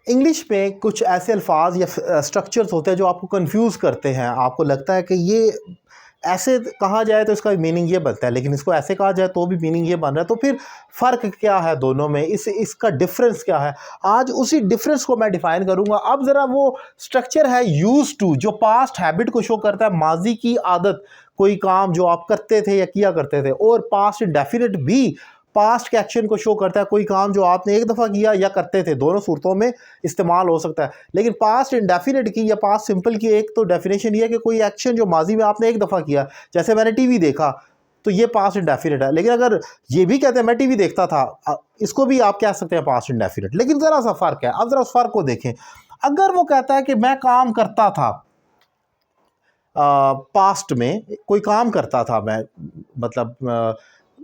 English में कुछ ऐसे अल्फाज या स्ट्रक्चर्स होते हैं जो आपको कंफ्यूज करते हैं। आपको लगता है कि ये ऐसे कहा जाए तो इसका मीनिंग ये बनता है, लेकिन इसको ऐसे कहा जाए तो भी मीनिंग ये बन रहा है। तो फिर फ़र्क क्या है दोनों में, इसका डिफरेंस क्या है? आज उसी डिफरेंस को मैं डिफाइन करूंगा। अब ज़रा वो स्ट्रक्चर है यूज टू, जो पास्ट हैबिट को शो करता है, माजी की आदत, कोई काम जो आप करते थे या किया करते थे। और पास्ट इंडेफिनिट भी पास्ट के एक्शन को शो करता है, कोई काम जो आपने एक दफ़ा किया या करते थे, दोनों सूरतों में इस्तेमाल हो सकता है। लेकिन पास्ट इंडेफिनिट की या पास्ट सिंपल की एक तो डेफिनेशन ये है कि कोई एक्शन जो माजी में आपने एक दफ़ा किया, जैसे मैंने टीवी देखा, तो ये पास्ट इंडेफिनिट है। लेकिन अगर ये भी कहते हैं मैं टीवी देखता था, इसको भी आप कह सकते हैं पास्ट इंडेफिनिट। लेकिन ज़रा सा फ़र्क है। अब ज़रा उस फ़र्क को देखें। अगर वो कहता है कि मैं काम करता था, पास्ट में कोई काम करता था मैं, मतलब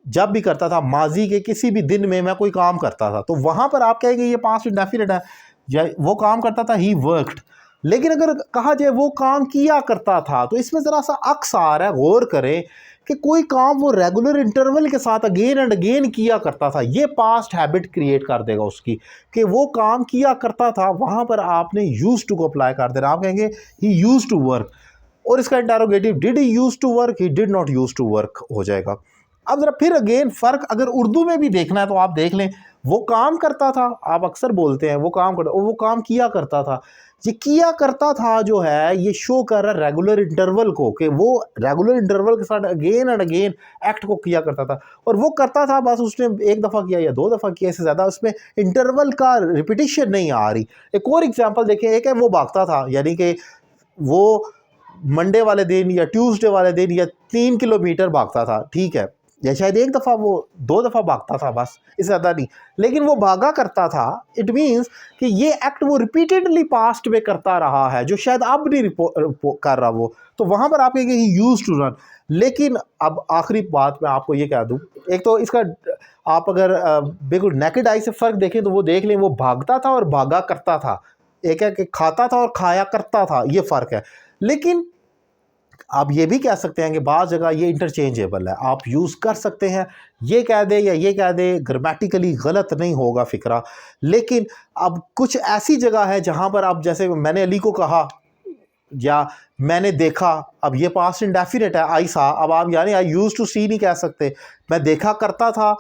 जब भी करता था, माजी के किसी भी दिन में मैं कोई काम करता था, तो वहाँ पर आप कहेंगे ये पास्ट इंडेफिनिट है, या वो काम करता था, ही वर्कड। लेकिन अगर कहा जाए वो काम किया करता था, तो इसमें ज़रा सा अक्स आ रहा है। गौर करें कि कोई काम वो रेगुलर इंटरवल के साथ अगेन एंड अगेन किया करता था, ये पास्ट हैबिट क्रिएट कर देगा उसकी, कि वो काम किया करता था। वहाँ पर आपने यूज टू को अप्लाई कर देना। आप कहेंगे ही यूज टू वर्क, और इसका interrogative did he use to work, he did not use to work हो जाएगा। अब जरा फिर अगेन फ़र्क अगर उर्दू में भी देखना है तो आप देख लें। वो काम करता था, आप अक्सर बोलते हैं वो काम करता, वो काम किया करता था। ये किया करता था जो है, ये शो कर रहा है रेगुलर इंटरवल को, कि वो रेगुलर इंटरवल के साथ अगेन एंड अगेन एक्ट को किया करता था। और वो करता था बस उसने एक दफ़ा किया या दो दफ़ा किया, इससे ज़्यादा उसमें इंटरवल का रिपीटिशन नहीं आ रही। एक और एग्जाम्पल देखें। एक है वो भागता था, यानी कि वो मंडे वाले दिन या ट्यूसडे वाले दिन या 3 किलोमीटर भागता था, ठीक है, या शायद एक दफ़ा वो 2 दफ़ा भागता था, बस इससे ज़्यादा नहीं। लेकिन वो भागा करता था, इट मीन्स कि ये एक्ट वो रिपीटेडली पास्ट में करता रहा है, जो शायद अब नहीं कर रहा वो। तो वहाँ पर आप कहेंगे ही यूज्ड टू रन। लेकिन अब आखिरी बात मैं आपको ये कह दूँ, एक तो इसका आप अगर बिल्कुल नेकेड आई से फ़र्क देखें तो वो देख लें, वो भागता था और भागा करता था। एक है कि खाता था और खाया करता था, ये फ़र्क है। लेकिन आप ये भी कह सकते हैं कि बाज़ जगह ये इंटरचेंजेबल है, आप यूज़ कर सकते हैं। ये कह दे या ये कह दे, ग्रामेटिकली गलत नहीं होगा फ़िक्रा। लेकिन अब कुछ ऐसी जगह है जहाँ पर आप, जैसे मैंने अली को कहा या मैंने देखा, अब ये पास्ट इंडेफिनिट है, आई सा। अब आप यानी आई यूज़ टू सी नहीं कह सकते, मैं देखा करता था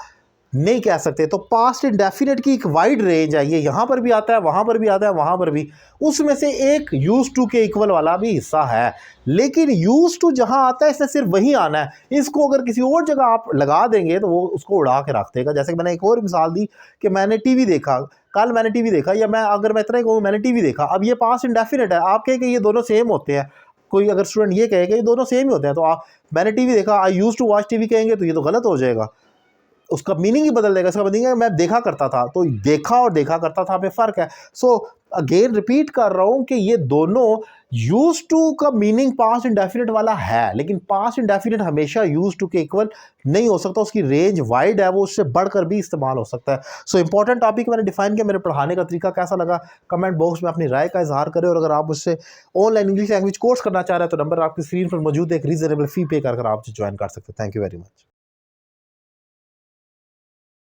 नहीं कह सकते। तो पास्ट इंडेफिनिट की एक वाइड रेंज है, ये यहाँ पर भी आता है, वहाँ पर भी आता है, वहाँ पर भी। उसमें से एक यूज टू के इक्वल वाला भी हिस्सा है। लेकिन यूज टू जहाँ आता है, इसने सिर्फ वहीं आना है। इसको अगर किसी और जगह आप लगा देंगे तो वो उसको उड़ा के रख देगा। जैसे कि मैंने एक और मिसाल दी कि मैंने टीवी देखा, कल मैंने टीवी देखा, या मैं अगर मैं इतना ही कहूँ मैंने टीवी देखा, अब ये पास्ट इंडेफिनिट है। आप कहें कि ये दोनों सेम होते हैं, कोई अगर स्टूडेंट ये कहे कि ये दोनों सेम ही होते हैं, तो आप मैंने टीवी देखा, आई यूज टू वॉच टीवी कहेंगे तो ये तो गलत हो जाएगा, उसका मीनिंग ही बदल देगा। इसका मीनिंग है मैं देखा करता था, तो देखा और देखा करता था में फ़र्क है। सो अगेन रिपीट कर रहा हूँ कि ये दोनों यूज टू का मीनिंग पास्ट इंडेफिनिट वाला है, लेकिन पास्ट इंडेफिनिट हमेशा यूज टू के इक्वल नहीं हो सकता। उसकी रेंज वाइड है, वो उससे बढ़कर भी इस्तेमाल हो सकता है। सो इंपॉर्टेंट टॉपिक मैंने डिफाइन किया। मेरे पढ़ाने का तरीका कैसा लगा, कमेंट बॉक्स में अपनी राय का इजहार करें। और अगर आप मुझसे ऑनलाइन इंग्लिश लैंग्वेज कोर्स करना चाह रहे हैं तो नंबर आपकी स्क्रीन पर मौजूद है, एक रीजनेबल फी पे कर आप ज्वाइन कर सकते हैं। Thank you very much.